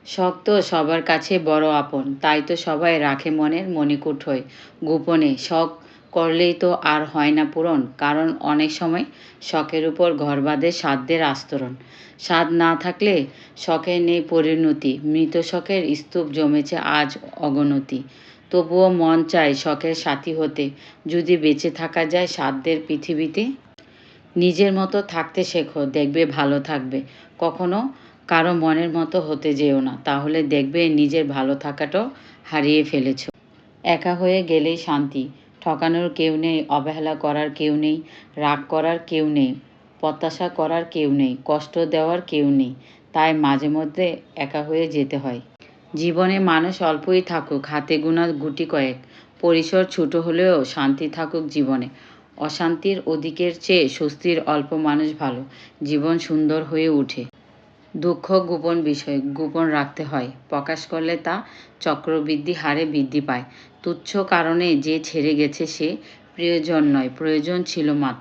শখ তো সবার কাছে বড় আপন, তাই তো সবাই রাখে মনের মণিকূঠোয় গোপনে। শখ করলেই তো আর হয় না পূরণ, কারণ অনেক সময় শখের উপর ঘর বাঁধে সাধ্যের আস্তরণ। স্বাদ না থাকলে শখের নেই পরিণতি, মৃত শখের স্তূপ জমেছে আজ অগণতি। তবুও মন চায় শখের সাথী হতে, যদি বেঁচে থাকা যায় সাধ্যের পৃথিবীতে। নিজের মতো থাকতে শেখো, দেখবে ভালো থাকবে। কখনো কারো মনের মতো হতে যেও না, তাহলে দেখবে নিজের ভালো থাকাটাও হারিয়ে ফেলেছ। একা হয়ে গেলেই শান্তি, ঠকানোর কেউ নেই, অবহেলা করার কেউ নেই, রাগ করার কেউ নেই, প্রত্যাশা করার কেউ নেই, কষ্ট দেওয়ার কেউ নেই। তাই মাঝে মধ্যে একা হয়ে যেতে হয়। জীবনে মানুষ অল্পই থাকুক, হাতে গোনা গুটি কয়েক, পরিসর ছোট হলেও শান্তি থাকুক জীবনে। অশান্তির অধিকের চেয়ে স্বস্তির অল্প মানুষ ভালো, জীবন সুন্দর হয়ে ওঠে। দুঃখ গোপন বিষয়, গোপন রাখতে হয়, প্রকাশ করলে তা চক্রবৃদ্ধি হারে বৃদ্ধি পায়। তুচ্ছ কারণে যে ছেড়ে গেছে সে প্রিয়জন নয়, প্রয়োজন ছিল মাত্র।